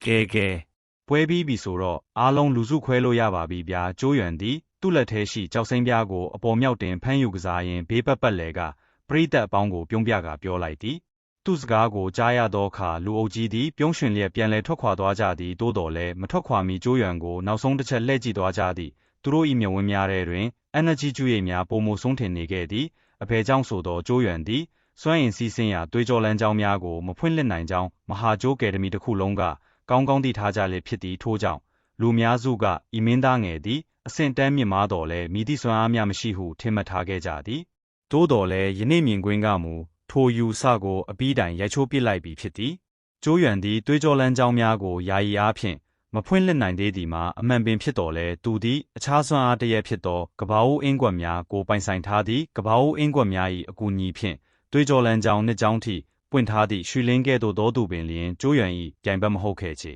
ပွဲပြီးပြီဆိုတော့အားလုံးလူစုခွဲလို့ရပါပြီဗျာကျိုးရွံသည်သူ့လက်ထဲရှိကြောက်စိမ်းပြားကိုအပေါ်မြောက်တင်ဖမ်းယူကစားရင်ဘေးပတ်လည်ကပရိသတ်အပေါင်းကိုပြုံးပြကပြောလိုက်သည်သူ့စကားကိုကြားရသောအခါလူအုပ်ကြီးသည်ပြုံးရွှင်လျက်ပြန်လဲထွက်ခွာသွားကြသည်သို့တော်လည်းမထွက်ခွာမီကျိုးရွံကိုနောက်ဆုံးတစ်ချက်လှည့်ကြည့်သွားကြသည်သူတို့၏မျက်ဝန်းများထဲတွင် energy ကျွေးများပုံမဆုံးထင်နေခဲ့သည်အဖေကြောင့်ဆိုသောကျိုးရွံသည်စွမ်းအင်စီးဆင်းရာသွေးကြောလမ်းကြောင်းများကိုမဖွင့်လှစ်နိုင်ကြောင်းမဟာကျိုးအကယ်ဒမီတစ်ခုလုံးကကောင်းကောင်းသိထားကြလေဖြစ်သည်ထို့ကြောင့်လူများစုကဤမင်းသားငယ်သည်အဆင့်တန်းမြင့်မားတော်လဲမိသည့်စွမ်းအားများမရှိဟုထင်မှတ်ထားခဲ့ကြသည်သို့တော်လည်းယနေ့မြင်ကွင်းကမူထိုယူဆကိုအပြီးတိုင်ရိုက်ချိုးပစ်လိုက်ပြီဖြစ်သည်ကျိုးရွံသည်သွေးကြောလမ်းကြောင်းများကိုယာယီအားဖြင့်မဖွင့်လှစ်နိုင်သေးသည်မှာအမှန်ပင်ဖြစ်တော်လဲသူသည်အခြားစွမ်းအားတစ်ရပ်ဖြစ်သောကဘာအိုးအင်းကွက်များကိုပိုင်ဆိုင်ထားသည်ကဘာအိုးအင်းကွက်များ၏အကူအညီဖြင့်သွေးကြောလမ်းကြောင်းနှစ်ကြောင်းထိပွင့်ထားသည့်ရွှေလင်းကဲ့သို့သောသူပင်လျင်ကျိုးရွံ၏ပြိုင်ဘက်မဟုတ်ခဲ့ချေ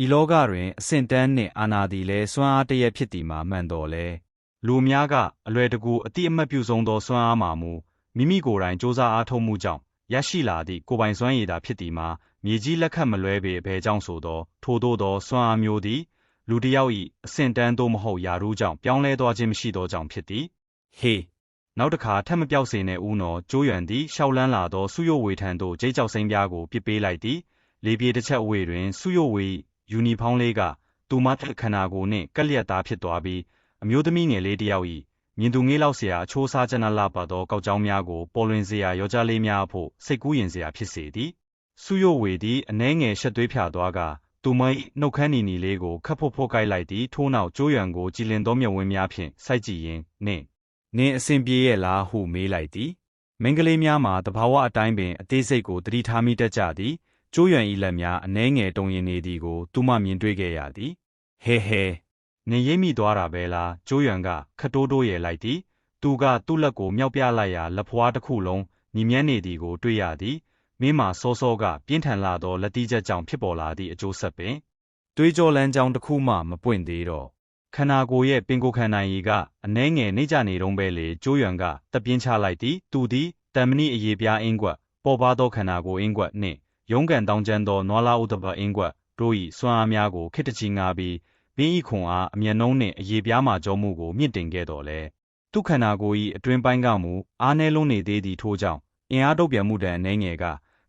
ဤလောကတွင်အဆင့်တန်းနှင့်အာဏာသည်လည်းစွမ်းအားတစ်ရပ်ဖြစ်သည်မှာမှန်တော်လဲလူများကအလွယ်တကူအတိအမှတ်ပြုဆုံးသောစွမ်းအားမှာမူမိမိကိုယ်တိုင်စ조사အားထုတ်မှုကြောင့်ရရှိလာသည့်ကိုယ်ပိုင်စွမ်းရည်သာဖြစ်သည်မှာမြေကြီးလက်ခတ်မလွဲပေအဘယ်ကြောင့်ဆိုသောထို့သောစွမ်းအားမျိုးသည်လူတစ်ယောက်၏အဆင့်တန်းသို့မဟုတ်ရာထူးကြောင့်ပြောင်းလဲသွားခြင်းမရှိသောကြောင့်ဖြစ်သည်ဟေးနောက်တစ်ခါထပ်မပြောက်စေနဲ့ဦးနော်ကျိုးရွံသည်ရှောက်လန်းလာသောစုယိုဝေထံသို့ကြိတ်ကြောက်စိမ်းပြားကိုပစ်ပေးလိုက်သည်လေပြေတစ်ချက်အဝေးတွင်စုယိုဝေယူနီဖောင်းလေးကသူမခန္ဓာကိုယ်နှင့်ကက်လျက်သားဖြစ်သွားပြီးအမျိုးသမီးငယ်လေးတစ်ယောက်၏မြင်သူငေးလောက်เสียအချိုးစားကျနလာပါသောကောက်ကြောင်းများကိုပေါ်လွင်စရာယောက်ျားလေးများအဖို့စိတ်ကူးရင်စရာဖြစ်စေသည်စုယိုဝေသည်အနှဲငယ်ရှက်သွေးဖြာသွားကသူမ၏နှုတ်ခမ်းနီလေးကိုခတ်ဖို့ကိုက်လိုက်သည်ထို့နောက်ကျိုးရွံကိုကြည်လင်သောမျက်ဝန်းများဖြင့်စိုက်ကြည့်ရင်းနင်းအစဉ်ပြေရဲ့လားဟုမေးလိုက်သည်မိန်းကလေးများမှာတဘာဝအတိုင်းပင်အသေးစိတ်ကိုတတိထားမိတတ်ကြသည်ကျိုးရွံ၏လက်များအနှဲငယ်တုံရင်နေသည်ကိုသူမမြင်တွေ့ခဲ့ရသည်ဟဲနင်ရိပ်မိသွားတာပဲလားကျိုးရွံကခတ်တိုးရဲလိုက်သည်သူကသူ့လက်ကိုမြောက်ပြလိုက်ရာလက်ဖွားတစ်ခုလုံးညီမြန်းနေသည်ကိုတွေ့ရသည်မင်းမှာစောကပြင်းထန်လာသောလက်တီးချက်ကြောင့်ဖြစ်ပေါ်လာသည့်အကျိုးဆက်ပင်သွေးကြောလမ်းကြောင်းတစ်ခုမှမပွင့်သေးတော့ခန္ဓာကိုယ်ရဲ့ပင်ကိုယ်ခန္ဓာရည်ကအနှဲငယ်နှိမ့်ချနေတုံးပဲလေကျိုးရွံကတပ်ပြင်းချလိုက်သည်သူသည်တန်မဏိအရေပြားအင်းကွက်ပေါ်ပါသောခန္ဓာကိုယ်အင်းကွက်နှင့်ရုံးကန်တောင်းကျမ်းသောနွားလာဥဒဘအင်းကွက်တို့၏စွမ်းအားများကိုခိတ္တချီငါပြီးဘင်းဤခွန်အားအမျက်နှုံးနှင့်အရေပြားမှကြောမှုကိုမြင့်တင်ခဲ့တော်လဲသူခန္ဓာကိုယ်၏အတွင်းပိုင်းကမူအားနည်းလွန်းနေသေးသည်ထို့ကြောင့်အင်အားတုတ်ပြန်မှုတန်အနှဲငယ်က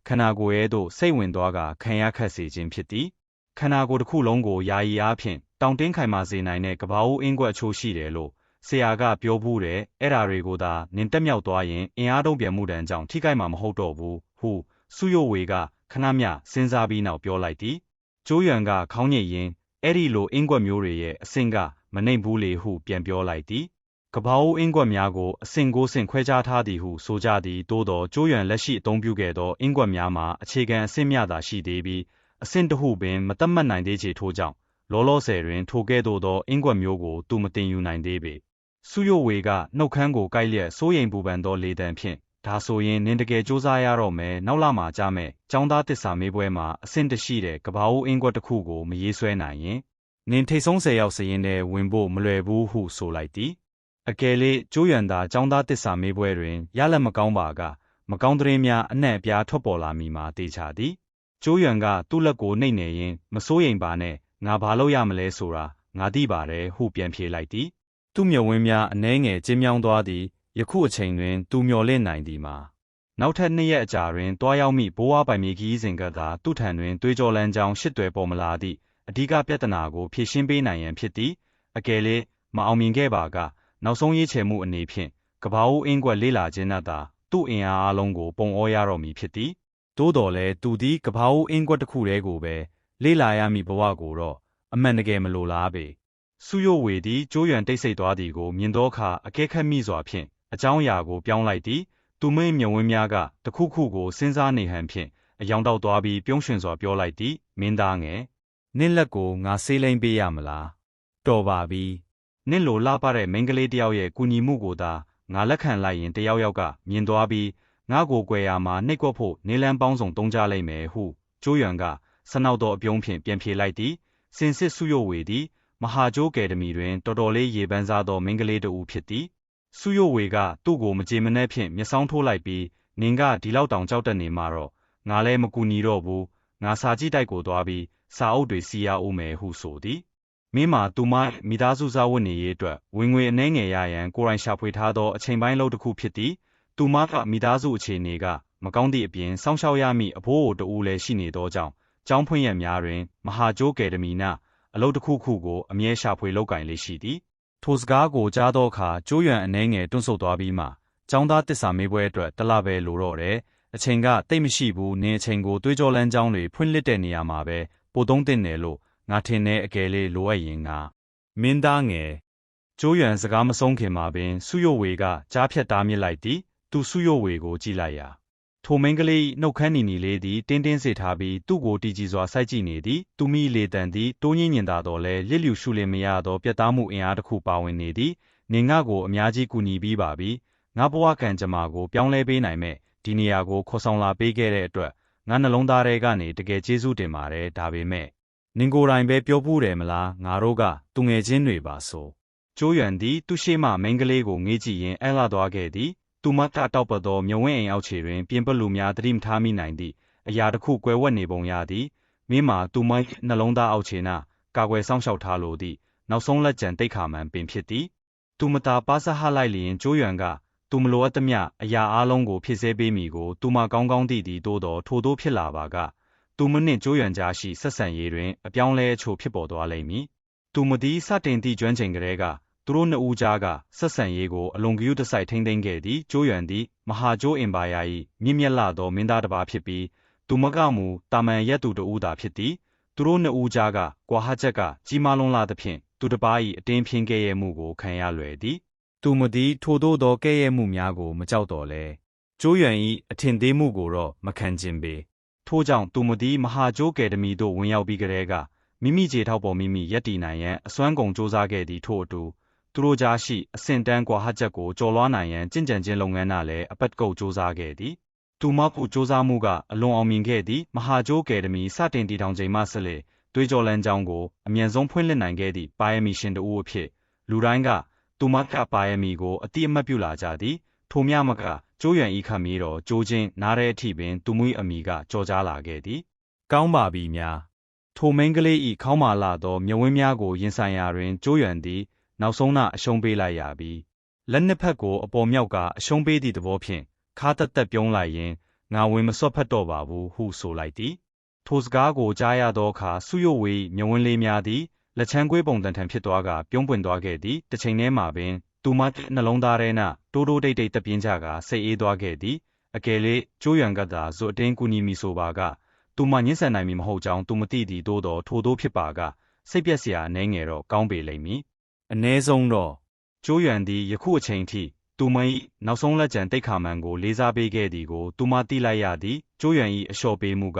ခန္ဓာကိုယ်ရဲ့သို့စိတ်ဝင်သွားကခံရခတ်စေခြင်းဖြစ်သည်ခန္ဓာကိုယ်တစ်ခုလုံးကိုယာယီအားဖြင့်တောင့်တင်းခိုင်မာစေနိုင်တဲ့ကဘာအိုးအင်းကွက်အချိုးရှိတယ်လို့ဆရာကပြောဘူးတယ်အဲ့ဓာတွေကိုသာနင်တက်မြောက်သွားရင်အင်အားတုံ့ပြန်မှုတန်ကြောင့်ထိခိုက်မှာမဟုတ်တော့ဘူးဟုစုယိုဝေကခဏမျှစဉ်းစားပြီးနောက်ပြောလိုက်သည်ကျိုးရွံကခေါင်းညိတ်ရင်းအဲ့ဒီလိုအင်းကွက်မျိုးတွေရဲ့အဆင့်ကမနှိမ့်ဘူးလေဟုပြန်ပြောလိုက်သည်ကဘာအိုးအင်းကွက်များကိုအဆင့်9ဆင့်ခွဲခြားထားသည်ဟုဆိုကြသည်သို့တော်ကျိုးရွံလက်ရှိအသုံးပြုခဲ့သောအင်းကွက်များမှာအခြေခံအဆင့်မျှသာရှိသေးပြီးအဆင့်တစ်ခုပင်မသတ်မှတ်နိုင်သေးချေထို့ကြောင့်လောလောဆယ်တွင်ထိုကဲ့သို့သောအင်းကွက်မျိုးကိုသူမတင်ယူနိုင်သေးပေစုယိုဝေကနှုတ်ခမ်းကိုကိုက်လျက်စိုးရိမ်ပူပန်သောလေတံဖြင့်ဒါဆိုရင်နင်တကယ်စူးစမ်းရတော့မယ်နောက်လာမှာကြားမယ်ចောင်းသားတစ္ဆာမေးပွဲမှာအဆင့်တရှိတဲ့ကဘာအိုးအင်းကွက်တစ်ခုကိုမရေးဆွဲနိုင်ရင်နင်ထိတ်ဆုံး10ယောက်စရင်ထဲဝင်ဖို့မလွယ်ဘူးဟုဆိုလိုက်သည်အကယ်လေးကျိုးရွံသာចောင်းသားတစ္ဆာမေးပွဲတွင်ရလက်မကောင်းပါကမကောင်းသတင်းများအနှံ့အပြားထွက်ပေါ်လာမည်မှာတေချာသည်ကျိုးရွံကသူ့လက်ကိုနှိပ်နေရင်မစိုးရိမ်ပါနဲ့ငါဘာလုပ်ရမလဲဆိုတာငါသိပါတယ်ဟုပြန်ဖြေလိုက်သည်သူ့မျက်ဝန်းများအနှဲငယ်ကျဉ်းမြောင်းသွားသည်ယခုအချိန်တွင်သူမျှော်လင့်နိုင်သည်မှာနောက်ထပ်2ရက်အကြာတွင်တွားရောက်မိဘိုးဝါပိုင်မြေကြီးစဉ်ကသာသူ့ထံတွင်သွေးကြောလမ်းကြောင်းရှစ်တွယ်ပေါ်မလာသည့်အဓိကပြဿနာကိုဖြေရှင်းပေးနိုင်ရန်ဖြစ်သည်အကယ်လေးမအောင်မြင်ခဲ့ပါကနောက်ဆုံးရေးချယ်မှုအနေဖြင့်ကဘာအိုးအင်းကွက်လေးလာခြင်းနဲ့သာသူ့အင်အားအလုံးကိုပုံဩရတော့မည်ဖြစ်သည်သို့တော်လည်းသူသည်ကဘာအိုးအင်းကွက်တစ်ခုတည်းကိုပဲလေးလာရမည့်ဘဝကိုတော့အမှန်တကယ်မလိုလားပေစုယိုဝေသည်ကျိုးရွံတိတ်ဆိတ်သွားသည်ကိုမြင်သောအခါအကဲခတ်မိစွာဖြင့်အကြောင်းအရာကိုပြောင်းလိုက်သည်သူမင်းမျက်ဝန်းများကတခုခုကိုစဉ်းစားနေဟန်ဖြင့်အယောင်တောက်သွားပြီးပြုံးရွှင်စွာပြောလိုက်သည်မင်းသားငယ်နင့်လက်ကိုငါဆေးလိမ့်ပေးရမလားတော်ပါပြီနင့်လိုလှပတဲ့မိန်းကလေးတစ်ယောက်ရဲ့ကူညီမှုကိုသာငါလက်ခံလိုက်ရင်တယောက်ကမြင်သွားပြီးငါ့ကိုကွယ်ရာမှာနှိပ်ကွက်ဖို့နေလန်းပေါင်းစုံတုံးကြလိမ့်မယ်ဟုကျိုးရွံကဆနောက်သောအပြုံးဖြင့်ပြန်ဖြေလိုက်သည်စင်စစ်စုယိုဝေသည်မဟာကျိုးအကယ်ဒမီတွင်တော်တော်လေးရေပန်းစားသောမိန်းကလေးတစ်ဦးဖြစ်သည်စုယိုဝေကသူ့ကိုမကြေမနက်ဖြင့်မျက်စောင်းထိုးလိုက်ပြီးနင်ကဒီလောက်တောင်ကြောက်တတ်နေမှာတော့ငါလည်းမကူညီတော့ဘူးင ငါစာကြည့်တိုက်ကိုသွားပြီးစာအုပ်တွေစီရဦးမယ်ဟုဆိုသည်မင်းမှာသူမမိသားစုစားဝတ်နေရေးအတွက်ဝင်ငွေအနှဲငယ်ရရန်ကိုယ်တိုင်ရှာဖွေထားသောအချိန်ပိုင်းလုပ်တစ်ခုဖြစ်သည်သူမကမိသားစုအခြေအနေကမကောင်းသည့်အပြင်စောင့်ရှောက်ရမည့်အဖိုးအိုတူလည်းရှိနေသောကြောင့်ကျောင်းဖွင့်ရက်များတွင်မဟာကျိုးကယ်ဒမီနှအလုပ်တစ်ခုခုကိုအမြဲရှာဖွေလုပ်ကင်လေးရှိသည်ထိုစကားကိုကြားသောအခါကျိုးရွံအနှဲငယ်တွန့်ဆုတ်သွားပြီးမှကျောင်းသားတစ္ဆာမေးပွဲအတွက်တလပဲလိုတော့တယ်အချိန်ကတိတ်မရှိဘူးနင်းအချိန်ကိုတွေးကြောလန်းကျောင်းတွေဖွင့်လှစ်တဲ့နေရာမှာပဲပိုသုံးတင်တယ်လို့ငါထင်တဲ့အကယ်လေးလိုအပ်ရင်ငါမင်းသားငယ်ကျိုးရွံစကားမဆုံးခင်မှာပင်စုယိုဝေကကြားဖြတ်တားမြစ်လိုက်သည်သူစုယိုဝေကိုကြည့်လိုက်ရာထိုမိန်းကလေးနှုတ်ခမ်းနီနီလေးသည်တင်းတင်းစေထားပြီးသူ့ကိုတည်ကြည်စွာစိုက်ကြည့်နေသည်သူမိလေတံသည်တိုးညင်းညင်သာတော်လဲလစ်လျူရှုလင်မရသောပြတ်သားမှုအင်အားတစ်ခုပါဝင်နေသည်နေငါကိုအများကြီးကူညီပြီးပါပြီငါဘဝကံကြမ္မာကိုပြောင်းလဲပေးနိုင်မဲ့ဒီနေရာကိုခေါ်ဆောင်လာပေးခဲ့တဲ့အတွက်ငါနှလုံးသားထဲကနေတကယ်ကျေးဇူးတင်ပါတယ်ဒါပေမဲ့နင်ကိုယ်တိုင်ပဲပြောဖူးတယ်မလားငါတို့ကသူငယ်ချင်းတွေပါဆိုကျိုးရွံသည်သူရှိမှမိန်းကလေးကိုငေးကြည့်ရင်းအဲလာသွားခဲ့သည်သူမကတောက်ပသောမြဝင်းအိမ်အောက်ခြေတွင်ပြင်ပလူများသတိမထားမိနိုင်သည့်အရာတစ်ခုကွယ်ဝတ်နေပုံရသည်မင်းမှာသူမနှလုံးသားအောက်ခြေနာကာကွယ်စောင့်ရှောက်ထားလိုသည့်နောက်ဆုံးလက်ကျန်တိတ်ခါမှန်ပင်ဖြစ်သည်သူမသာပါစဟလိုက်လျင်ကျိုးရွံကသူမလိုအပ်သမျှအရာအလုံးကိုဖြစ်စေပေးမိကိုသူမကောင်းကောင်းသိသည်သို့တော်ထို့သောဖြစ်လာပါကသူမနှင့်ကျိုးရွံကြားရှိဆက်ဆံရေးတွင်အပြောင်းလဲအချို့ဖြစ်ပေါ်သွားလိမ့်မည်သူမသည်စတင်သည့်ကျွမ်းကျင်ကလေးကသူတို့နှစ်ဦးကြားကဆက်ဆံရေးကိုအလွန်ဂရုတစိုက်ထိန်းသိမ်းခဲ့သည်ကျိုးရွံသည်မဟာကျိုးအင်ပါယာ၏မြင့်မြတ်လာသောမင်းသားတစ်ပါးဖြစ်ပြီးသူမကမူတာမန်ရက်သူတူသာဖြစ်သည်သူတို့နှစ်ဦးကြားကကွာဟချက်ကကြီးမားလွန်းလာသဖြင့်သူတစ်ပါး၏အတင်းဖြင်းကဲ့ရဲ့မှုကိုခံရလွယ်သည်သူမသည်ထိုသို့သောကဲ့ရဲ့မှုများကိုမကြောက်တော်လဲကျိုးရွံ၏အထင်သေးမှုကိုတော့မခံကျင်ပေထို့ကြောင့်သူမသည်မဟာကျိုးကယ်ဒမီသို့ဝင်ရောက်ပြီးကတည်းကမိမိခြေထောက်ပေါ်မိမိရပ်တည်နိုင်ရန်အစွမ်းကုန်စူးစမ်းခဲ့သည်ထို့အတူသူတို့ကြားရှိအဆင့်တန်းကွာဟချက်ကိုကျော်လွှားနိုင်ရန်ကြင်ကြံခြင်းလုပ်ငန်း၌လည်းအပတ်ကုတ်စူးစမ်းခဲ့သည်သူမခုစူးစမ်းမှုကအလွန်အောင်မြင်ခဲ့သည်မဟာကျိုးကယ်ဒမီစတင်တည်ထောင်ချိန်မှဆက်လက်တွေးကြောလန်းကြောင်းကိုအမြန်ဆုံးဖွင့်လှစ်နိုင်ခဲ့သည့်ပါရမီရှင်တဦးအဖြစ်လူတိုင်းကသူမကပါရမီကိုအတိအမှတ်ပြုလာကြသည်ထိုမြမကကျိုးရွံဤခမီးတော်ကျိုးချင်းနားတဲ့အထိပင်သူမွေးအမိကကြော်ကြားလာခဲ့သည်ကောင်းပါပြီများထိုမိန်းကလေးဤခေါင်းမာလာသောမြဝင်းများကိုရင်ဆိုင်ရာတွင်ကျိုးရွံသည်နောက်ဆုံးအရှုံးပေးလိုက်ရပြီလက်နှစ်ဖက်ကိုအပေါ်မြောက်ကအရှုံးပေးသည့်သဘောဖြင့်ခါတက်တက်ပြုံးလိုက်ရင်ငါဝင်မစွက်ဖက်တော့ပါဘူးဟုဆိုလိုက်သည်ထိုစကားကိုကြားရသောအခါစုယိုဝေမြဝင်းလေးများသည်လက်ချမ်းကွေးပုံတန်ထန်ဖြစ်သွားကပြုံးပွင့်သွားခဲ့သည်တစ်ချိန်တည်းမှာပင်သူမနှလုံးသားထဲ၌တိုးတိုးတိတ်တိတ်တက်ပြင်းကြကစိတ်အေးသွားခဲ့သည်အကယ်လေးကျိုးရွံကသာဇွတ်အတင်းကူညီမိဆိုပါကသူမညှင်းဆန်နိုင်မည်မဟုတ်ကြောင်းသူမသိသည်သို့တော်ထို့သောဖြစ်ပါကစိတ်ပျက်စရာအနှဲငယ်တော့ကောင်းပေလိမ့်မည်အ ਨੇ ဆုံးတော့ကျိုးရွံသည်ယခုအချိန်ထိသူမ၏နောက်ဆုံးလက်ကျန်တိတ်ခါမှန်ကိုလေးစားပေးခဲ့သည်ကိုသူမသိလိုက်ရသည်ကျိုးရွံ၏အလျှော့ပေးမှုက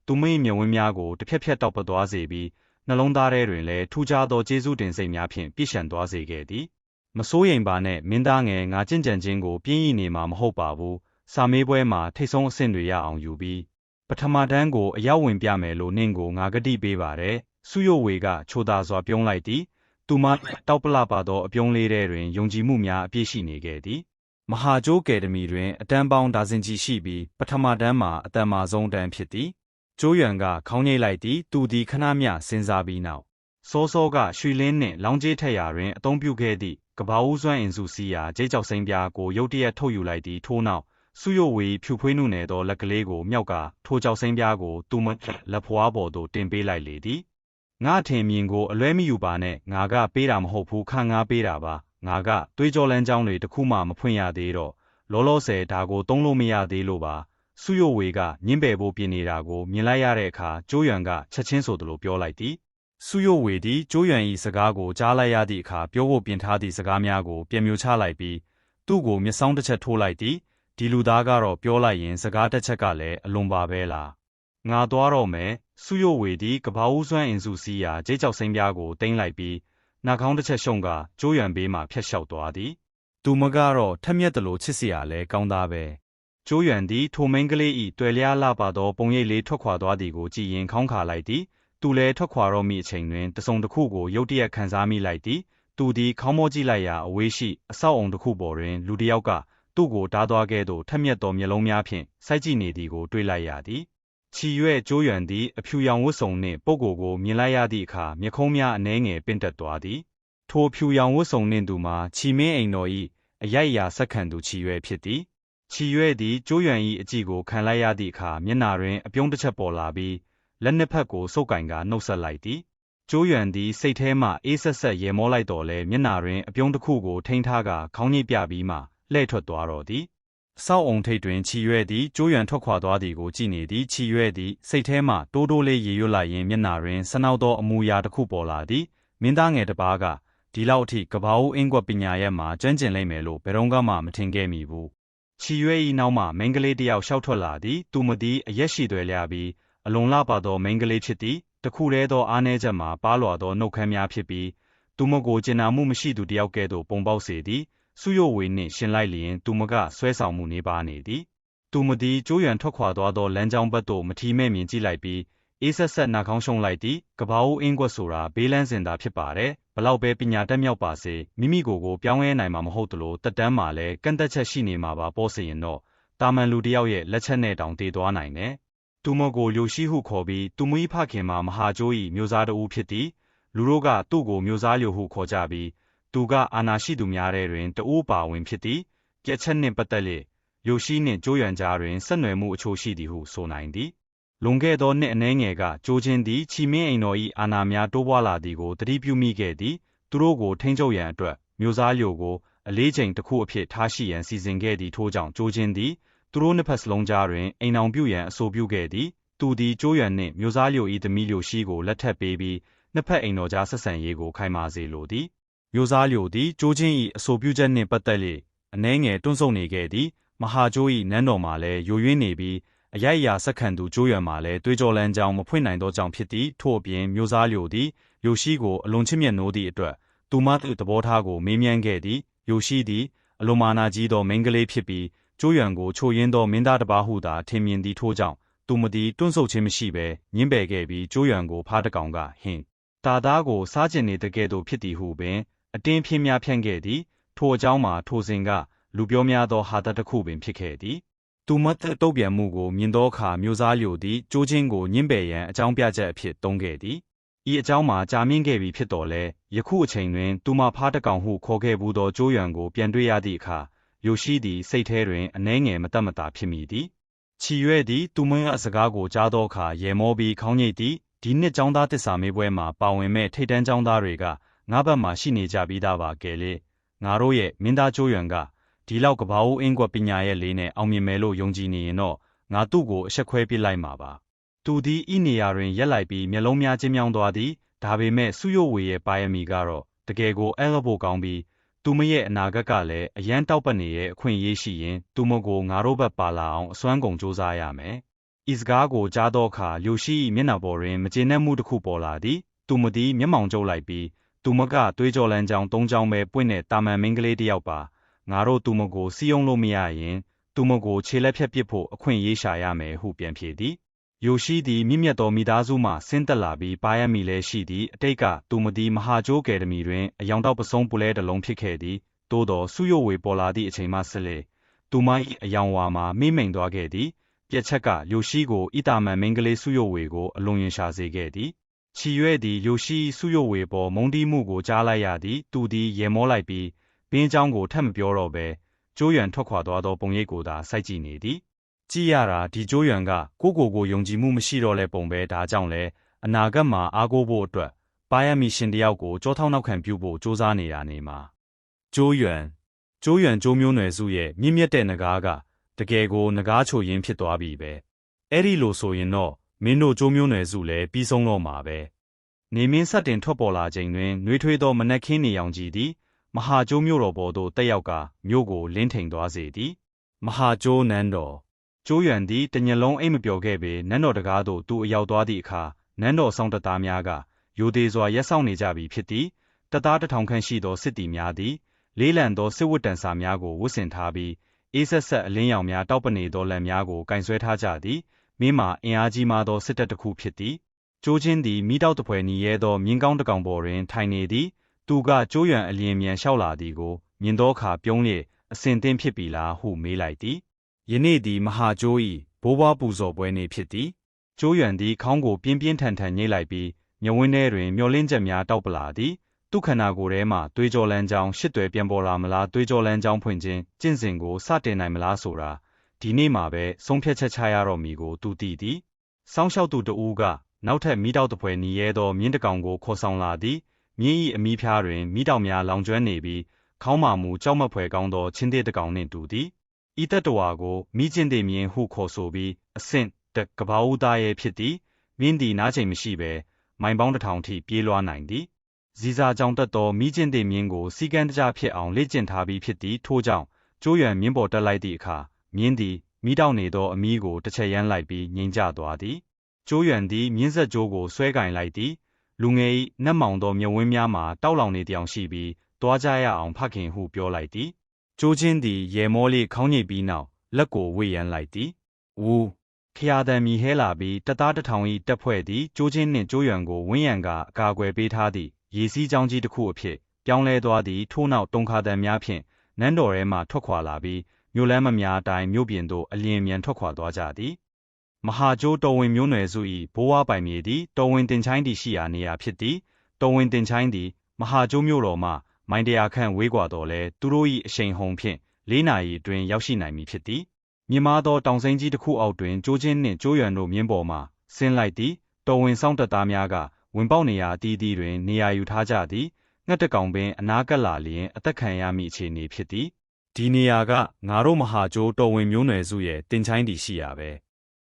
သူမ၏မျက်ဝန်းများကိုတစ်ဖြက်ဖြက်တောက်ပသွားစေပြီးနှလုံးသားထဲတွင်လည်းထူးခြားသောကျေးဇူးတင်စိတ်များဖြင့်ပြည့်ရှံသွားစေခဲ့သည်မစိုးရိမ်ပါနဲ့မင်းသားငယ်ငါကြင်ကြံခြင်းကိုပြင်းရည်နေမှာမဟုတ်ပါဘူးစာမေးပွဲမှာထိတ်ဆုံးအဆင့်တွေရအောင်ယူပြီးပထမတန်းကိုအရောက်ဝင်ပြမယ်လို့နင့်ကိုငါကတိပေးပါတယ်စုယိုဝေကချိုသာစွာပြုံးလိုက်သည်သူမတောက်ပလပါသောအပြုံးလေးထဲတွင်ယုံကြည်မှုများအပြည့်ရှိနေခဲ့သည်မဟာကျိုးကယ်ဒမီတွင်အတန်းပေါင်းဒါဇင်ချီရှိပြီးပထမတန်းမှာအတန်မာဆုံးတန်းဖြစ်သည်ကျိုးရွံကခေါင်းငိတ်လိုက်သည်သူသည်ခဏမျှစဉ်းစားပြီးနောက်စောစောကရွှေလင်းနှင့်လောင်းကျေးထက်ရာတွင်အသုံးပြုခဲ့သည့်ကဘာဦးစွမ်းအင်စုစီးရာဂျိတ်ကြောက်စိမ်းပြားကိုရုတ်တရက်ထုတ်ယူလိုက်သည်ထို့နောက်စုယိုဝေဖြူဖွေးနုနယ်သောလက်ကလေးကိုမြောက်ကထိုကြောက်စိမ်းပြားကိုသူမလက်ဖွားပေါ်သို့တင်ပေးလိုက်လေသည်ငါထင်မြင်ကိုအလွဲမယူပါနဲ့ငါကပေးတာမဟုတ်ဘူးခန့်ငါပေးတာပါငါကသွေးကြောလန်းကြောင်းတွေတခုမှမဖွင့်ရသေးတော့လောလောဆယ်ဒါကိုသုံးလို့မရသေးလို့ပါစုယိုဝေကညင်းပယ်ဖို့ပြင်နေတာကိုမြင်လိုက်ရတဲ့အခါကျိုးရွံကချက်ချင်းဆိုသလိုပြောလိုက်သည်စုယိုဝေသည်ကျိုးရွံ၏စကားကိုကြားလိုက်ရသည့်အခါပြောဖို့ပြင်ထားသည့်စကားများကိုပြန်မျိုးချလိုက်ပြီးသူ့ကိုမျက်စောင်းတစ်ချက်ထိုးလိုက်သည်ဒီလူသားကတော့ပြောလိုက်ရင်စကားတစ်ချက်ကလည်းအလွန်ပါပဲလားငါသွားတော့မယ်စုယိုဝေသည်ကဘာဦးစွမ်းအင်စုစီးရာဂျိတ်ကြောက်စိမ်းပြားကိုတင်လိုက်ပြီးနှာခေါင်းတစ်ချက်ရှုံကကျိုးရွံဘေးမှဖျက်လျှောက်သွားသည်သူမကတော့ထက်မြက်တလို့ချစ်စရာလဲကောင်းသားပဲကျိုးရွံသည်ထိုမိန်းကလေး၏တွေ့လျားလှပသောပုံရိပ်လေးထွက်ခွာသွားသည်ကိုကြည့်ရင်ခေါင်းခါလိုက်သည်သူလည်းထွက်ခွာတော့မိအချိန်တွင်တစုံတစ်ခုကိုရုတ်တရက်ခံစားမိလိုက်သည်သူသည်ခေါင်းမောကြည့်လိုက်ရာအဝေးရှိအဆောက်အုံတစ်ခုပေါ်တွင်လူတစ်ယောက်ကသူ့ကိုတားသွားခဲ့သို့ထက်မြက်သောမျက်လုံးများဖြင့်စိုက်ကြည့်နေသည်ကိုတွေ့လိုက်ရသည်ချ ချီရွဲ့ကျိုးရွံသည်အဖြူရောင်ဝတ်စုံနှင့်ပုဂ္ဂိုလ်ကိုမြင်လိုက်ရသည့်အခါမျက်ခုံးများအနှဲငယ်ပင့်တက်သွားသည်ထိုဖြူရောင်ဝတ်စုံနှင့်သူမှာချီမင်းအိမ်တော်၏အရိုက်အရာဆက်ခံသူချီရွဲ့ဖြစ်သည်ချီရွဲ့သည်ကျိုးရွံ၏အကြည့်ကိုခံလိုက်ရသည့်အခါမျက်နှာတွင်အပြုံးတစ်ချက်ပေါ်လာပြီးလက်နှစ်ဖက်ကိုဆုပ်ကင်ကနှုတ်ဆက်လိုက်သည်ကျိုးရွံသည်စိတ်ထဲမှအေးဆက်ဆက်ရေမောလိုက်တော်လဲမျက်နှာတွင်အပြုံးတစ်ခုကိုထိန်းထားကခေါင်းညိပြပြီးမှလှဲ့ထွက်သွားတော်သည်အဆောက်အုံထိပ်တွင်ချီရွဲ့သည်ကျိုးရွံထွက်ခွာသွားသည်ကိုကြည့်နေသည်ချီရွဲ့သည်စိတ်ထဲမှတိုးတိုးလေးရေရွတ်လိုက်ရင်းမျက်နှာတွင်ဆနောက်သောအမူအရာတစ်ခုပေါ်လာသည်မင်းသားငယ်တစ်ပါးကဒီလောက်အထိကဘာဦးအင်းကွက်ပညာရက်မှာကျွမ်းကျင်လိမ့်မယ်လို့ဘယ်တော့မှမထင်ခဲ့မိဘူးချီရွဲ့၏နောက်မှမိန်းကလေးတစ်ယောက်ရှောက်ထွက်လာသည်သူမသည်အရက်ရှိသွဲလျပြီးအလွန်လှပသောမိန်းကလေးဖြစ်သည်တခုတည်းသောအားနည်းချက်မှာပါလွာသောနှုတ်ခမ်းများဖြစ်ပြီးသူမကိုကျင်နာမှုမရှိသူတစ်ယောက်ကဲ့သို့ပုံပေါက်စေသည်စုယိုဝေနှင့်ရှင်လိုက်လျင်သူမကဆွဲဆောင်မှုနေပါနေသည်သူမသည်ကျိုးရွံထွက်ခွာသွားသောလမ်းကြောင်းဘက်သို့မထီမဲ့မြင်ကြည့်လိုက်ပြီးအေးဆက်ဆက်နှာခေါင်းရှုံးလိုက်သည်ကဘာဦးအင်းကွက်ဆိုတာဘေးလန်းစင်သာဖြစ်ပါတယ်ဘလောက်ပဲပညာတတ်မြောက်ပါစေမိမိကိုယ်ကိုပြောင်းလဲနိုင်မှာမဟုတ်သလိုတက်တန်းမှာလည်းကန့်သက်ချက်ရှိနေမှာပါပေါ့စေရင်တော့တာမန်လူတစ်ယောက်ရဲ့လက်ချက်နဲ့တောင်တည်သွားနိုင်တယ်သူမကိုလျိုရှိဟုခေါ်ပြီးသူမ၏ဖခင်မှာမဟာကျိုး၏မျိုးစားတဦးဖြစ်သည်လူတို့ကသူ့ကိုမျိုးစားလျိုဟုခေါ်ကြပြီးသူကအာဏာရှိသူများထဲတွင်တဦးပါဝင်ဖြစ်သည်ပြက်ချက်နှင့်ပတ်သက်လျက်လျိုရှိနှင့်ကျိုးရွံကြားတွင်ဆက်နွယ်မှုအချို့ရှိသည်ဟုဆိုနိုင်သည်လွန်ခဲ့သောနှစ်အနည်းငယ်ကကျိုးချင်းသည်ချီမင်းအိမ်တော်၏အာဏာများတိုးပွားလာသည်ကိုသတိပြုမိခဲ့သည်သူတို့ကိုထိန်းချုပ်ရန်အတွက်မျိုးစားလျိုကိုအလေးချိန်တစ်ခုအဖြစ်ထားရှိရန်စီစဉ်ခဲ့သည်ထို့ကြောင့်ကျိုးချင်းသည်သူတို့နှစ်ဖက်စလုံးကြားတွင်အိမ်အောင်ပြုရန်အဆိုပြုခဲ့သည်သူသည်ကျိုးရွံနှင့်မျိုးစားလျို၏သမီးလျိုရှိကိုလက်ထပ်ပေးပြီးနှစ်ဖက်အိမ်တော်ကြားဆက်ဆံရေးကိုခိုင်မာစေလိုသည်မျိုးစားလျိုသည်ကျိုးချင်း၏အဆိုပြုချက်နှင့်ပတ်သက်လျက်အနှဲငယ်တွန့်ဆုတ်နေခဲ့သည်မဟာကျိုး၏နန်းတော်မှာလည်းယိုယွင်းနေပြီးအရိုက်အရာဆက်ခံသူကျိုးရွံမှာလည်းတွေးကြောလန်းကြောင်းမဖွင့်နိုင်သောကြောင့်ဖြစ်သည်ထို့အပြင်မျိုးစားလျိုသည်ယိုရှိကိုအလွန်ချစ်မြတ်နိုးသည့်အတွက်သူမသဘောထားကိုမေးမြန်းခဲ့သည်ယိုရှိသည်အလွန်မာနာကြီးသောမိန်းကလေးဖြစ်ပြီးကျိုးရွံကိုချိုရင်းသောမင်းသားတစ်ပါးဟုသာထင်မြင်သည်ထို့ကြောင့်သူမသည်တွန့်ဆုတ်ခြင်းမရှိဘဲညှင်းပယ်ခဲ့ပြီးကျိုးရွံကိုဖားတကောင်ကဟင်တာသားကိုစားကျင်နေတဲ့ကဲ့သို့ဖြစ်သည်ဟုပင်အတင်းဖြင်းများဖြန့်ခဲ့သည်ထိုအကြောင်းမှာထိုစဉ်ကလူပြောများသောဟာသတစ်ခုပင်ဖြစ်ခဲ့သည်သူမတုတ်ပြန်မှုကိုမြင်သောအခါမျိုးစားလျိုသည်ကျိုးချင်းကိုညှင်းပယ်ရန်အကြောင်းပြချက်အဖြစ်သုံးခဲ့သည်ဤအကြောင်းမှာကြာမြင့်ခဲ့ပြီဖြစ်တော်လဲယခုအချိန်တွင်သူမဖားတကောင်ဟုခေါ်ခဲ့ဘူးသောကျိုးရွံကိုပြန်တွေ့ရသည့်အခါယိုရှိသည်စိတ်ထဲတွင်အနှဲငယ်မတတ်မတာဖြစ်မိသည်ချီရွဲ့သည်သူမအစကားကိုကြားသောအခါရေမောပြီးခေါင်းညိတ်သည်ဒီနှစ်ကျောင်းသားတစ္ဆာမေးပွဲမှာပါဝင်မဲ့ထိတ်တန်းကျောင်းသားတွေကငါ့ဘက်မှာရှိနေကြပြီးသားပါကဲလေငါတို့ရဲ့မင်းသားကျိုးရွံကဒီလောက်ကဘာဦးအင်းကွက်ပညာရဲ့လေးနဲ့အောင်မြင်မယ်လို့ယုံကြည်နေရင်တော့ငါသူ့ကိုအဆက်ခွဲပစ်လိုက်မှာပါသူသည်ဤနေရာတွင်ရက်လိုက်ပြီးမျက်လုံးများကျဉ်းမြောင်းသွားသည်ဒါပေမဲ့စုယိုဝေရဲ့ပါရမီကတော့တကယ်ကိုအဲ့ရဖို့ကောင်းပြီးသူမရဲ့အနာဂတ်ကလည်းအရန်တောက်ပနေရဲ့အခွင့်အရေးရှိရင်သူမကိုငါတို့ဘက်ပါလာအောင်အစွမ်းကုန်စူးစမ်းရမယ်ဤစကားကိုကြားသောအခါလျိုရှိ၏မျက်နှာပေါ်တွင်မကျေနပ်မှုတစ်ခုပေါ်လာသည်သူမသည်မျက်မှောင်ကျုပ်လိုက်ပြီးသူမကသွေးကြောလန်းကြောင်းသုံးကြောင်းပဲပွင့်တဲ့တာမန်မိန်းကလေးတစ်ယောက်ပါငါတို့သူမကိုစီးယုံလို့မရရင်သူမကိုခြေလက်ဖြတ်ပစ်ဖို့အခွင့်အရေးရှာရမယ်ဟုပြန်ဖြေသည်ယိုရှိသည်မြင့်မြတ်သောမိသားစုမှဆင်းသက်လာပြီးပါရမီလည်းရှိသည်အတိတ်ကသူမသည်မဟာကျိုးအကယ်ဒမီတွင်အယောင်တောက်ပစုံးပူလဲတစ်လုံးဖြစ်ခဲ့သည်သို့သောစုယိုဝေပေါ်လာသည့်အချိန်မှဆက်လက်သူမ၏အယောင်ဝါမှာမိမ့်မိန်သွားခဲ့သည်ပြက်ချက်ကယိုရှိကိုဣတာမန်မိန်းကလေးစုယိုဝေကိုအလွန်ရင်ရှာစေခဲ့သည်ချီရွဲ့သည်ယိုရှိစုယိုဝေပေါ်မုန်းတီးမှုကိုကြားလိုက်ရသည်သူသည်ရေမောလိုက်ပြီးပင်းเจ้าကိုထပ်မပြောတော့ဘဲကျိုးရွံထွက်ခွာသွားသောပုံရိပ်ကိုသာစိုက်ကြည့်နေသည်ကြည့်ရတာဒီကျိုးရွံကကိုယုံကြည်မှုမရှိတော့လဲပုံပဲဒါကြောင့်လဲအနာဂတ်မှာအားကိုးဖို့အတွက်ပါရမီရှင်တယောက်ကိုကြောထောက်နောက်ခံပြုဖို့စူးစမ်းနေတာနေမှာကျိုးရွံကျိုးမျိုးနွယ်စုရဲ့မြင့်မြတ်တဲ့နဂါးကတကယ်ကိုနဂါးချိုရင်းဖြစ်သွားပြီပဲအဲ့ဒီလိုဆိုရင်တော့မင်းတို့ကျိုးမျိုးနွယ်စုလည်းပြီးဆုံးတော့မှာပဲနေမင်းဆက်တင်ထွက်ပေါ်လာချိန်တွင်နှွေးထွေးသောမနက်ခင်းနေရောင်ကြီးသည်မဟာကျိုးမြို့တော်ပေါ်သို့တက်ရောက်ကမြို့ကိုလင်းထိန်သွားစေသည်မဟာကျိုးနန်းတော်ကျိုးရွံသည်တညလုံးအိမ်မပျော်ခဲ့ပေနန်းတော်တကားသို့သူအရောက်သွားသည့်အခါနန်းတော်ဆောင်တပ်သားများကယိုသေးစွာရက်ဆောင်နေကြပြီဖြစ်သည်တပ်သား1000ခန့်ရှိသောစစ်သည်များသည်လေးလံသောစစ်ဝတ်တန်စာများကိုဝတ်ဆင်ထားပြီးအေးဆက်ဆက်အလင်းရောင်များတောက်ပနေသောလက်များကိုကင်ဆွဲထားကြသည်မင်းမှာအင်အားကြီးမားသောစစ်တပ်တစ်ခုဖြစ်သည်ကျိုးချင်းသည်မိတောက်တပွဲနီရဲသောမြင်းကောင်းတစ်ကောင်ပေါ်တွင်ထိုင်နေသည်သူကကျိုးရွံအလျင်မြန်လျှောက်လာသည်ကိုမြင်သောအခါပြုံးလျက်အစင်သင့်ဖြစ်ပြီလားဟုမေးလိုက်သည်ယနေ့သည်မဟာကျိုး၏ဘိုးဘွားပူဇော်ပွဲနေ့ဖြစ်သည် ကျိုးရွံသည်ခေါင်းကိုပြင်းပြင်းထန်ထန်ညှိလိုက်ပြီးမျက်ဝန်းထဲတွင်မျောလင်းချက်များတောက်ပလာသည်သူခန္ဓာကိုယ်ထဲမှသွေးကြောလန်းကြောင်းရှစ်သွယ်ပြန်ပေါ်လာမလားသွေးကြောလန်းကြောင်းဖွင့်ခြင်းကျင့်စဉ်ကိုစတင်နိုင်မလားဆိုတာဒီနေ့မှာပဲဆုံးဖြတ်ချက်ချရတော့မည်ကိုသူသိသည်စောင်းလျှောက်သူတဦးကနောက်ထပ်မိတောက်တစ်ဖွဲနီးရဲသောမြင်းတကောင်ကိုခေါ်ဆောင်လာသည်မြင်း၏အမီးဖျားတွင်မိတောက်များလောင်ကျွမ်းနေပြီးခေါင်းမာမူကြောက်မက်ဖွယ်ကောင်းသောချင်းသေးတကောင်နှင့်တူသည်ဤတတဝါကိုမိကျင့်သည်မြင်းဟုခေါ်ဆိုပြီးအဆင့်တကဘာဦးသားရဲ့ဖြစ်သည်မြင်းသည်နားချိန်မရှိဘဲမိုင်ပေါင်းတစ်ထောင်ထိပြေးလွှားနိုင်သည်ဇီစာကြောင့်တက်သောမိကျင့်သည်မြင်းကိုစီကံတကြဖြစ်အောင်လေ့ကျင့်ထားပြီးဖြစ်သည်ထို့ကြောင့်ကျိုးရွံမြင်းပေါ်တက်လိုက်သည့်အခါမြင်းသည်မိတောက်နေသောအမီးကိုတစ်ချက်ရမ်းလိုက်ပြီးငြိမ်ကျသွားသည်ကျိုးရွံသည်မြင်းဆက်ကြိုးကိုဆွဲကင်လိုက်သည်လူငယ်၏နက်မောင်သောမျက်ဝန်းများမှာတောက်လောင်နေတောင်ရှိပြီးတွားကြရအောင်ဖခင်ဟုပြောလိုက်သည်ကျိုးချင်းသည်ရေမောလေးခေါင်းညိတ်ပြီးနောက်လက်ကိုဝေ့ရမ်းလိုက်သည်ဝူခရာတံမီဟဲလာပြီးတသားတစ်ထောင်၏တက်ဖွဲ့သည်ကျိုးချင်းနှင့်ကျိုးရွံကိုဝင်းရံကအကာအကွယ်ပေးထားသည့်ရေစီးကြောင်းကြီးတစ်ခုအဖြစ်ပြောင်းလဲသွားသည်ထို့နောက်တုံခါတံများဖြင့်နန်းတော်ထဲမှထွက်ခွာလာပြီးမြို့လမ်းမများအတိုင်းမြို့ပြင်သို့အလျင်မြန်ထွက်ခွာသွားကြသည်မဟာကျိုးတော်ဝင်မျိုးနွယ်စု၏ဘိုးဝါပိုင်မြေသည်တော်ဝင်တင်ချိုင်းသည်ရှိရာနေရာဖြစ်သည်တော်ဝင်တင်ချိုင်းသည်မဟာကျိုးမြို့တော်မှမိုင်တရာခန့်ဝေးကွာတော်လဲသူတို့၏အရှိန်ဟုန်ဖြင့်၄နာရီအတွင်းရောက်ရှိနိုင်မည်ဖြစ်သည်မြင့်မားသောတောင်စိမ်းကြီးတစ်ခုအောက်တွင်ကျိုးချင်းနှင့်ကျိုးရွံတို့မြင်းပေါ်မှဆင်းလိုက်သည်တော်ဝင်စောင့်တပ်သားများကဝင်ပေါက်နေရာအသီးသီးတွင်နေရာယူထားကြသည်ငှက်တကောင်ပင်အနားကပ်လာလျင်အသက်ခံရမည့်အခြေအနေဖြစ်သည်ဒီနေရာကငါတို့မဟာကျိုးတော်ဝင်မျိုးနွယ်စုရဲ့တင်ချိုင်းတည်ရှိရာပဲ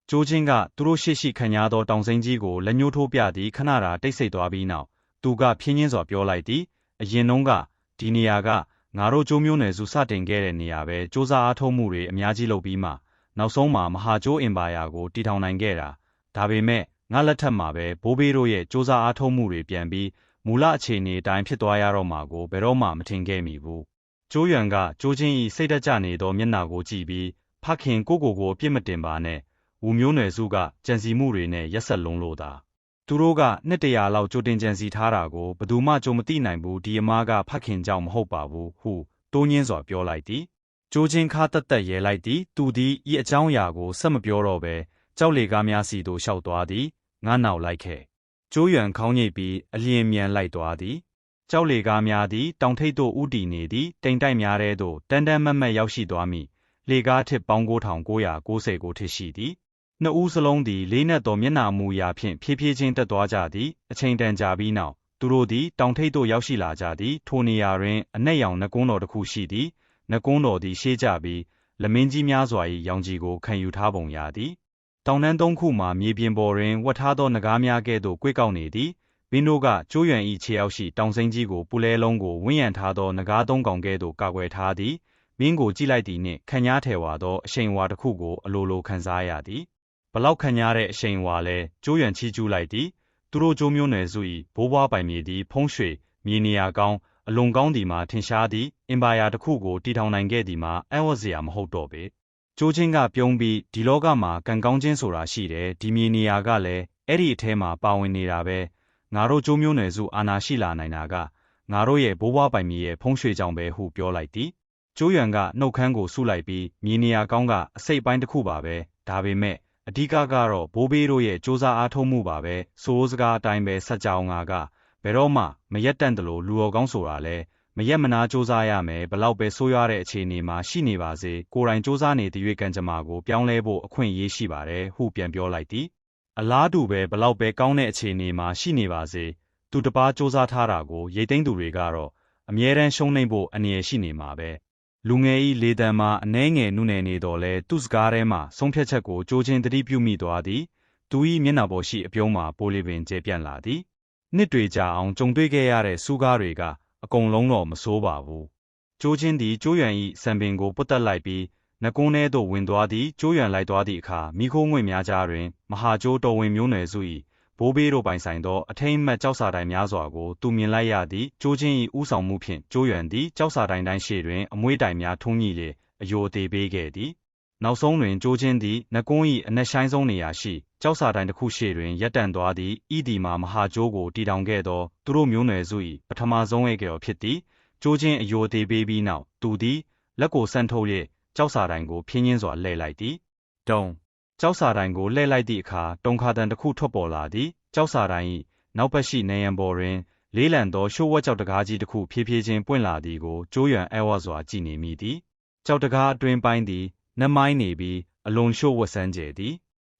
ကျိုးချင်းကသူတို့ရှိခံရသောတောင်စိမ်းကြီးကိုလက်ညှိုးထိုးပြသည်ခဏတာတိတ်ဆိတ်သွားပြီးနောက်သူကဖြင်းချင်းစွာပြောလိုက်သည်အရင်တုန်းကဒီနေရာကငါတို့ကျိုးမျိုးနွယ်စုစတင်ခဲ့တဲ့နေရာပဲစူးစမ်းအားထုတ်မှုတွေအများကြီးလုပ်ပြီးမှနောက်ဆုံးမှာမဟာကျိုးအင်ပါယာကိုတည်ထောင်နိုင်ခဲ့တာဒါပေမဲ့ငါလက်ထက်မှာပဲဘိုးဘေးတို့ရဲ့စူးစမ်းအားထုတ်မှုတွေပြန်ပြီးမူလအခြေအနေအတိုင်းဖြစ်သွားရတော့မှာကိုဘယ်တော့မှမထင်ခဲ့မိဘူးကျိုးရွံကကျိုးချင်းဤစိတ်တကြနေသောမျက်နှာကိုကြည့်ပြီးဖခင်ကိုအပြစ်မတင်ပါနဲ့ဝူမျိုးနွယ်စုကကြံစီမှုတွေနဲ့ရက်ဆက်လုံးလို့သာသူတို့ကနှစ်တရာလောက်ကြိုတင်ကြံစီထားတာကိုဘယ်သူမှကြုံမသိနိုင်ဘူးဒီအမားကဖခင်ကြောင့်မဟုတ်ပါဘူးဟုတိုးညင်းစွာပြောလိုက်သည်ကျိုးချင်းခါတက်ရဲလိုက်သည်သူသည်ဤအကြောင်းအရာကိုဆက်မပြောတော့ဘဲကြောက်လေကားများစီသို့လျှောက်သွားသည်ငါနောက်လိုက်ခဲ့ကျိုးရွံခေါင်းညိတ်ပြီးအလျင်မြန်လိုက်သွားသည်ကြောက်လေကားများသည်တောင်ထိပ်သို့ဥတီနေသည်တိမ်တိုက်များထဲသို့တန်းတန်းမတ်မတ်ရောက်ရှိသွားမည်လေကားထစ်ပေါင်း9990ကိုထစ်ရှိသည်နှစ်ဦးစလုံးသည်လေးနက်သောမျက်နှာမူအရာဖြင့်ဖြည်းဖြည်းချင်းတက်သွားကြသည်အချိန်တန်ကြာပြီးနောက်သူတို့သည်တောင်ထိပ်သို့ရောက်ရှိလာကြသည်ထိုနေရာတွင်အနက်ရောင်နှကုန်းတော်တစ်ခုရှိသည်နှကုန်းတော်သည်ရှေးကျပြီးလမင်းကြီးများစွာ၏ရောင်ခြည်ကိုခံယူထားပုံရသည်တောင်တန်းသုံးခုမှာမြေပြင်ပေါ်တွင်ဝတ်ထားသောနဂါးများကဲ့သို့ကွေ့ကောက်နေသည်မင်းတို့ကကျိုးရွံ၏ခြေအောက်ရှိတောင်စိမ်းကြီးကိုပူလဲလုံးကိုဝန်းရံထားသောနဂါးသုံးကောင်ကဲ့သို့ကာကွယ်ထားသည်မင်းကိုကြည့်လိုက်သည်နှင့်ခန့်ညားထည်ဝါသောအရှိန်အဝါတစ်ခုကိုအလိုလိုခံစားရသည်ဘလောက်ခန့်ညားတဲ့အရှိန်အဝါလဲကျိုးရွံချီးကျူးလိုက်သည်သူတို့ကျိုးမျိုးနွယ်စု၏ဘိုးဘွားပိုင်မြေသည်ဖုံးရွှေမြေနေရာကောင်းအလွန်ကောင်းသည်မှာထင်ရှားသည်အင်ပါယာတစ်ခုကိုတည်ထောင်နိုင်ခဲ့သည်မှာအံ့ဩစရာမဟုတ်တော့ပေကျိုးချင်းကပြုံးပြီးဒီလောကမှာကံကောင်းခြင်းဆိုတာရှိတယ်ဒီမြေနေရာကလည်းအဲ့ဒီအထဲမှာပါဝင်နေတာပဲငါတို့ကျိုးမျိုးနွယ်စုအာဏာရှိလာနိုင်တာကငါတို့ရဲ့ဘိုးဘွားပိုင်မြေရဲ့ဖုံးရွှေကြောင့်ပဲဟုပြောလိုက်သည်ကျိုးရွံကနှုတ်ခမ်းကိုဆုလိုက်ပြီးမြေနေရာကောင်းကအစိတ်ပိုင်းတစ်ခုပါပဲဒါပေမဲ့အဓိကကတော့ဘိုးဘေးတို့ရဲ့စူးစမ်းအားထုတ်မှုပါပဲစိုးစကားအတိုင်းပဲဆက်ကြောင်းငါကဘယ်တော့မှမရက်တန့်တယ်လို့လူတော်ကောင်းဆိုတာလဲမရက်မနာစူးစမ်းရမယ်ဘလောက်ပဲဆိုးရွားတဲ့အခြေအနေမှာရှိနေပါစေကိုယ်တိုင်စူးစမ်းနေတဲ့ရွေးကံကြမ္မာကိုပြောင်းလဲဖို့အခွင့်အရေးရှိပါတယ်ဟုပြန်ပြောလိုက်သည်အလားတူပဲဘလောက်ပဲကောင်းတဲ့အခြေအနေမှာရှိနေပါစေသူတစ်ပါးစူးစမ်းထားတာကိုရိတ်သိမ်းသူတွေကတော့အမြဲတမ်းရှုံးနိမ့်ဖို့အနေရရှိနေမှာပဲလူငယ်ဤလေတံမှာအနှဲငယ်နုနယ်နေတော်လဲသူ့စကားထဲမှာဆုံးဖြတ်ချက်ကိုကြိုးချင်းသတိပြုမိသွားသည်သူ၏မျက်နှာပေါ်ရှိအပြုံးမှာပိုလီပင်ကျဲပြန့်လာသည်နှစ်တွေကြာအောင်ကြုံတွေ့ခဲ့ရတဲ့စူးကားတွေကအကုန်လုံးတော့မဆိုးပါဘူးကျိုးချင်းသည်ကျိုးရွံ၏စံပင်ကိုပုတ်တက်လိုက်ပြီးနှကုန်းထဲသို့ဝင်သွားသည်ကျိုးရွံလိုက်သွားသည့်အခါမိခိုးငွေများကြားတွင်မဟာကျိုးတော်ဝင်မျိုးနွယ်စု၏ဘိုးဘေးတို့ပိုင်ဆိုင်သောအထိမ်းအမှတ်ကြောက်စာတိုင်များစွာကိုသူမြင်လိုက်ရသည်ကျိုးချင်း၏ဥဆောင်မှုဖြင့်ကျိုးရွံသည်ကြောက်စာတိုင်တိုင်းရှေ့တွင်အမွှေးတိုင်များထုံးညှိလေအယိုအသေးပေးခဲ့သည်နောက်ဆုံးတွင်ကျိုးချင်းသည်နှကုန်း၏အနက်ရှိုင်းဆုံးနေရာရှိကြောက်စာတိုင်တစ်ခုရှေ့တွင်ရပ်တန့်သွားသည်ဤသည်မှာမဟာကျိုးကိုတည်ထောင်ခဲ့သောသူတို့မျိုးနွယ်စု၏ပထမဆုံးဧကတော်ဖြစ်သည်ကျိုးချင်းအယိုအသေးပေးပြီးနောက်သူသည်လက်ကိုဆန့်ထုတ်၍ကြောက်စာတိုင်ကိုဖြင်းချင်းစွာလှည့်လိုက်သည်တုံ ကျောက်စာတိုင်ကိုလှည့်လိုက်သည့်အခါတုံခါတန်တစ်ခုထွက်ပေါ်လာသည်ကျောက်စာတိုင်၏နောက်ဘက်ရှိနေရန်ပေါ်တွင်လေးလံသောရှို့ဝှက်ကျောက်တကားကြီးတစ်ခုဖြည်းဖြည်းချင်းပွင့်လာသည်ကိုကျိုးရွံအဲဝါစွာကြည်နေမိသည်ကျောက်တကားအတွင်းပိုင်းသည်နှမိုင်းနေပြီးအလွန်ရှို့ဝှက်ဆန်းကျယ်သည်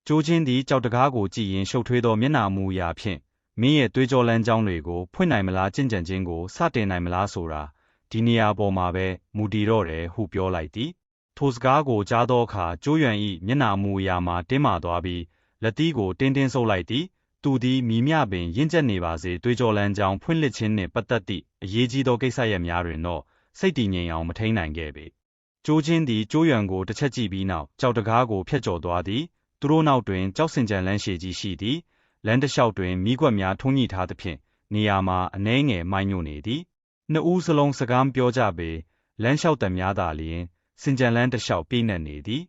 ကျိုးချင်းသည်ကျောက်တကားကိုကြည့်ရင်ရှုပ်ထွေးသောမျက်နှာမူအရာဖြင့်မင်းရဲ့သွေးကြောလမ်းကြောင်းတွေကိုဖွင့်နိုင်မလားကြင်ကြံခြင်းကိုစတင်နိုင်မလားဆိုတာဒီနေရာပေါ်မှာပဲမူတည်တော့တယ်ဟုပြောလိုက်သည်ထိုစကားကိုကြားသောအခါကျိုးရွံ၏မျက်နှာမူအရာမှာတင်းမာသွားပြီးလက်သီးကိုတင်းတင်းဆုပ်လိုက်သည်သူသည်မိမျှပင်ရင့်ကျက်နေပါစေသွေးကြောလမ်းကြောင်းဖွင့်လှစ်ခြင်းနှင့်ပတ်သက်သည့်အရေးကြီးသောကိစ္စရပ်များတွင်တော့စိတ်တည်ငြိမ်အောင်မထိန်းနိုင်ခဲ့ပေကျိုးချင်းသည်ကျိုးရွံကိုတစ်ချက်ကြည့်ပြီးနောက်ကြောက်တကားကိုဖျက်ကျော်သွားသည်သူတို့နောက်တွင်ကြောက်စင်ကြံလမ်းရှည်ကြီးရှိသည်လမ်းတစ်လျှောက်တွင်မိကွက်များထုံးညှိထားသဖြင့်နေရာမှာအနှဲငယ်မိုင်းညို့နေသည်နှစ်ဦးစလုံးစကားမပြောကြပေလမ်းလျှောက်တံများသာလျင်စင်ကြံလန်းတစ်လျှောက်ပြည့်နှက်နေသည်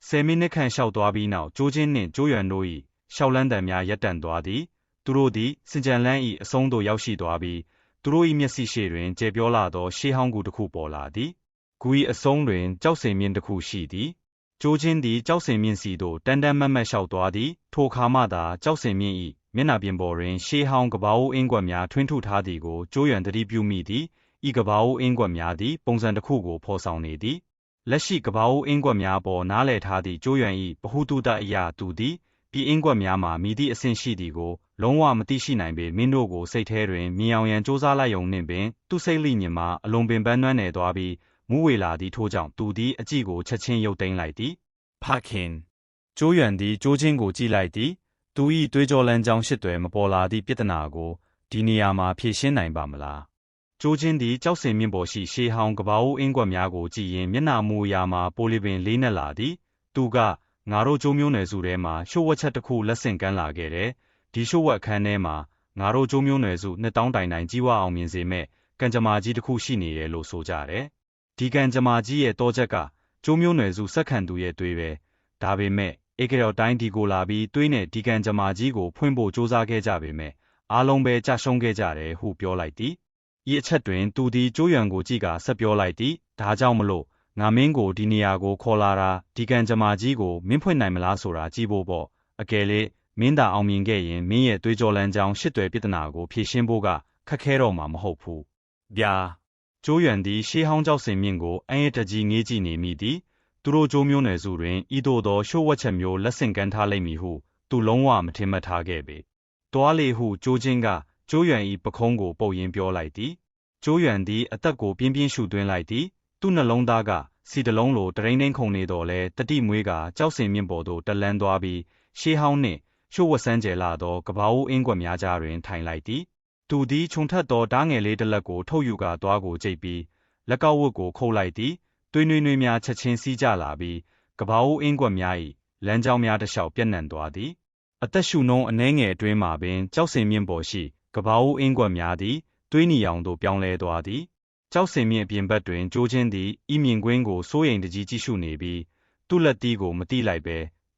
10 မိနစ်ခန့်လျှောက်သွားပြီးနောက်ကျိုးချင်းနှင့်ကျိုးရွံတို့၏လျှောက်လန်းတံများရပ်တန့်သွားသည်သူတို့သည်စင်ကြံလန်း၏အဆုံးသို့ရောက်ရှိသွားပြီးသူတို့၏မျက်စိရှေ့တွင်ကျေပြောလာသောရှေးဟောင်းကူတစ်ခုပေါ်လာသည်ဂူ၏အဆုံးတွင်ကြောက်စင်မြင့်တစ်ခုရှိသည်ကျိုးချင်းသည်ကြောက်စင်မြင့်စီသို့တန်းတန်းမတ်မတ်လျှောက်သွားသည်ထိုအခါမှသာကြောက်စင်မြင့်၏မျက်နှာပြင်ပေါ်တွင်ရှေးဟောင်းကဘာအိုးအင်းကွက်များထွင်းထုထားသည်ကိုကျိုးရွံသတိပြုမိသည်ဤကဘာအိုးအင်းကွက်များသည်ပုံစံတစ်ခုကိုဖော်ဆောင်နေသည်လက်ရှိကဘာအိုးအင်းကွက်များပေါ်နားလည်ထားသည့်ကျိုးရွံ၏ဗဟုသုတအရာသူသည်ပြည်အင်းကွက်များမှာမိသည့်အဆင့်ရှိသည်ကိုလုံးဝမသိရှိနိုင်ပေမင်းတို့ကိုစိတ်ထဲတွင်မြင်အောင်ရန်စူးစမ်းလိုက်ုံနှင့်ပင်သူစိတ်လိညင်မှာအလွန်ပင်ပန်းနွမ်းနယ်သွားပြီးမူးဝေလာသည့်ထို့ကြောင့်သူသည်အကြည့်ကိုချက်ချင်းရုပ်သိမ်းလိုက်သည်ဖခင်ကျိုးရွံသည်ကျိုးချင်းကိုကြည့်လိုက်သည်သူ၏သွေးကြောလမ်းကြောင်းရှစ်သွယ်မပေါ်လာသည့်ပြဿနာကိုဒီနေရာမှာဖြေရှင်းနိုင်ပါမလားကျိုးချင်းသည်ကြောက်စင်မြင့်ပေါ်ရှိရှေးဟောင်းကဘာအိုးအင်းကွက်များကိုကြည့်ရင်မျက်နှာမူအရာမှာပိုလီပင်လေးနက်လာသည်သူကငါတို့ကျိုးမျိုးနွယ်စုထဲမှာရှို့ဝှက်ချက်တစ်ခုလက်ဆင့်ကမ်းလာခဲ့တယ်ဒီရှို့ဝှက်အခန်းထဲမှာငါတို့ကျိုးမျိုးနွယ်စုနှစ်တောင်းတိုင်တိုင်ကြီးဝအောင်မြင်စေမဲ့ကံကြမ္မာကြီးတစ်ခုရှိနေတယ်လို့ဆိုကြတယ်ဒီကံကြမ္မာကြီးရဲ့တောချက်ကကျိုးမျိုးနွယ်စုစက္ကန့်သူရဲ့သွေးပဲဒါပေမဲ့ဧကရော်တိုင်းဒီကိုလာပြီးသွေးနဲ့ဒီကံကြမ္မာကြီးကိုဖွင့်ဖို့စူးစမ်းခဲ့ကြပေမဲ့အားလုံးပဲကြာရှုံးခဲ့ကြတယ်ဟုပြောလိုက်သည်ဤအချက်တွင်သူသည်ကျိုးရွံကိုကြည့်ကာဆက်ပြောလိုက်သည်ဒါကြောင့်မလို့ငါမင်းကိုဒီနေရာကိုခေါ်လာတာဒီကံကြမ္မာကြီးကိုမင်းဖွင့်နိုင်မလားဆိုတာကြည့်ဖို့ပေါ့အကယ်လေမင်းသာအောင်မြင်ခဲ့ရင်မင်းရဲ့သွေးကြောလမ်းကြောင်းရှစ်သွယ်ပြဿနာကိုဖြေရှင်းဖို့ကခက်ခဲတော့မှာမဟုတ်ဘူးဗျာကျိုးရွံသည်ရှေးဟောင်းကြောက်စင်မြင့်ကိုအံ့ရတကြီးငေးကြည့်နေမိသည်သူတို့ကျိုးမျိုးနွယ်စုတွင်ဤသို့သောရှို့ဝှက်ချက်မျိုးလက်ဆင့်ကမ်းထားလိမ့်မည်ဟုသူလုံးဝမထင်မှတ်ထားခဲ့ပေတွားလေဟုကျိုးချင်းကကျိုးရွံ၏ပခုံးကိုပုတ်ရင်းပြောလိုက်သည်ကျိုးရွံသည်အသက်ကိုပြင်းပြင်းရှူသွင်းလိုက်သည်သူ့နှလုံးသားကစီတလုံးလိုတရိမ့်နှိမ့်ခုန်နေတော်လဲတတိမွေးကကြောက်စင်မြင့်ပေါ်သို့တက်လန်းသွားပြီးရှေးဟောင်းနှင့်ရှို့ဝှက်ဆန်းကျယ်လာသောကဘာအိုးအင်းကွက်များကြားတွင်ထိုင်လိုက်သည်သူသည်ခြုံထက်သောဓားငယ်လေးတစ်လက်ကိုထုတ်ယူကာသွားကိုကြိတ်ပြီးလက်ကောက်ဝတ်ကိုခုတ်လိုက်သည်သွေးနွေးနွေးများချက်ချင်းစီးကျလာပြီးကဘာအိုးအင်းကွက်များ၏လမ်းကြောင်းများတစ်လျှောက်ပြန့်နှံ့သွားသည်အသက်ရှူနှုံးအနှဲငယ်အတွင်းမှာပင်ကြောက်စင်မြင့်ပေါ်ရှိကဘာအိုးအင်းကွက်များသည်သွေးနီရောင်သို့ပြောင်းလဲသွားသည်ကြောက်စင်မြင့်အပြင်ဘက်တွင်ကျိုးချင်းသည်ဤမြင်ကွင်းကိုစိုးရိမ်တကြီးကြည့်ရှုနေပြီးသူ့လက်သီးကိုမတိလိုက်ပ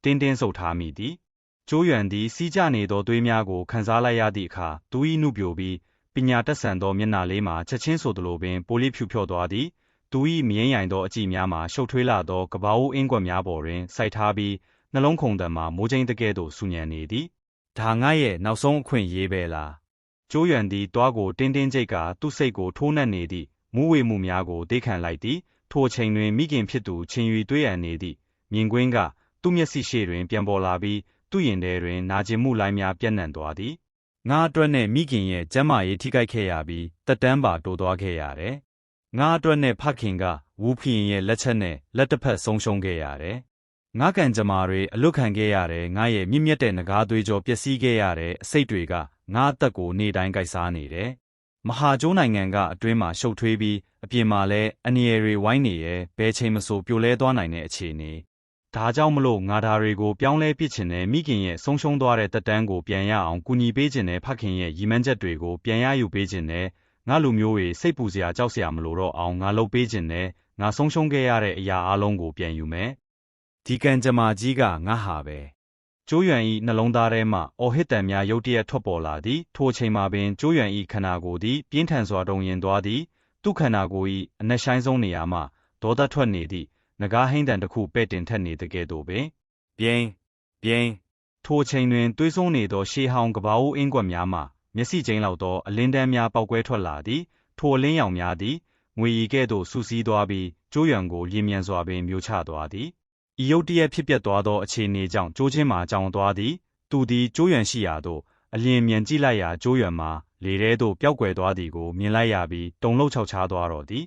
ဲတင်းတင်းဆုပ်ထားမိသည်ကျိုးရွံသည်စီးကျနေသောသွေးများကိုခံစားလိုက်ရသည့်အခါသူ၏နှုတ်ပြိုပြီးပညာတတ်ဆန်သောမျက်နှာလေးမှာချက်ချင်းဆိုသလိုပင်ပိုလိဖြူဖြော့သွားသည်သူ၏မြင်းရိုင်သောအကြည့်များမှာရှုပ်ထွေးလာသောကဘာအိုးအင်းကွက်များပေါ်တွင်စိုက်ထားပြီးနှလုံးခုန်တံမှာမိုးချိမ်းတကဲ့သို့ဆူညံနေသည်ဒါငါရဲ့နောက်ဆုံးအခွင့်အရေးပဲလားကျိုးရွံသည်တွားကိုတင်းတင်းကြိတ်ကာသူ့စိတ်ကိုထိုးနှက်နေသည့်မူးဝေမှုများကိုသိခံလိုက်သည်ထိုအချိန်တွင်မိခင်ဖြစ်သူချင်းရီတွေးရန်နေသည့်မြင်ကွင်းကသူ့မျက်စိရှေ့တွင်ပြန်ပေါ်လာပြီးသူ့ရင်ထဲတွင်နာကျင်မှုလိုင်းများပြန့်နှံ့သွားသည်ငါအတွက်နဲ့မိခင်ရဲ့ကျန်းမာရေးထိခိုက်ခဲ့ရပြီးတက်တန်းပါတိုးသွားခဲ့ရတယ်ငါအတွက်နဲ့ဖခင်ကဝူဖီရင်ရဲ့လက်ချက်နဲ့လက်တစ်ဖက်ဆုံးရှုံးခဲ့ရတယ်ငါကံကြမ္မာတွေအလွတ်ခံခဲ့ရတယ်ငါရဲ့မြင့်မြတ်တဲ့ငကားသွေးကြောပျက်စီးခဲ့ရတဲ့အစိတ်တွေကငါအသက်ကိုနေ့တိုင်းကိုက်စားနေတယ်မဟာကျိုးနိုင်ငံကအတွင်းမှာရှုပ်ထွေးပြီးအပြင်မှာလည်းအနည်းတွေဝိုင်းနေရဲ့ဘယ်ချိန်မဆိုပြိုလဲသွားနိုင်တဲ့အခြေအနေဒါကြောင့်မလို့ငါဓာတွေကိုပြောင်းလဲပစ်ချင်တဲ့မိခင်ရဲ့ဆုံးရှုံးသွားတဲ့တက်တန်းကိုပြန်ရအောင်ကူညီပေးခြင်းနဲ့ဖခင်ရဲ့ရည်မှန်းချက်တွေကိုပြန်ရယူပေးခြင်းနဲ့ငါလူမျိုးတွေစိတ်ပူစရာကြောက်စရာမလိုတော့အောင်ငါလုပ်ပေးခြင်းနဲ့ငါဆုံးရှုံးခဲ့ရတဲ့အရာအလုံးကိုပြန်ယူမယ်ဒီကံကြမ္မာကြီးကငါဟာပဲကျိုးရွံ၏နှလုံးသားထဲမှအော်ဟစ်တံများရုတ်တရက်ထွက်ပေါ်လာသည်ထိုအချိန်မှာပင်ကျိုးရွံ၏ခန္ဓာကိုယ်သည်ပြင်းထန်စွာတုန်ရင်သွားသည်သူ့ခန္ဓာကိုယ်၏အနက်ရှိုင်းဆုံးနေရာမှဒေါသထွက်နေသည့်ငကားဟိန်းတံတစ်ခုပဲ့တင်ထက်နေတကယ်သို့ပင်ပြင်း ပြင်းထိုအချိန်တွင်သွေးစွန်းနေသောရှေးဟောင်းကဘာအိုးအင်းကွက်များမှမျက်စိကျိန်းလောက်သောအလင်းတန်းများပေါက်ကွဲထွက်လာသည်ထိုအလင်းရောင်များသည်ငွေရီကဲ့သို့ဆူဆီးသွားပြီးကျိုးရွံကိုလျင်မြန်စွာပင်မျိုးချသွားသည်ဤရုတ်တရက်ဖြစ်ပျက်သွားသောအခြေအနေကြောင့်ကျိုးချင်းမှာကြောင်သွားသည်သူသည်ကျိုးရွံရှိရာသို့အလျင်မြန်ကြည့်လိုက်ရာကျိုးရွံမှာလေထဲသို့ပျောက်ကွယ်သွားသည်ကိုမြင်လိုက်ရပြီးတုန်လှုပ်ခြောက်ခြားသွားတော်သည်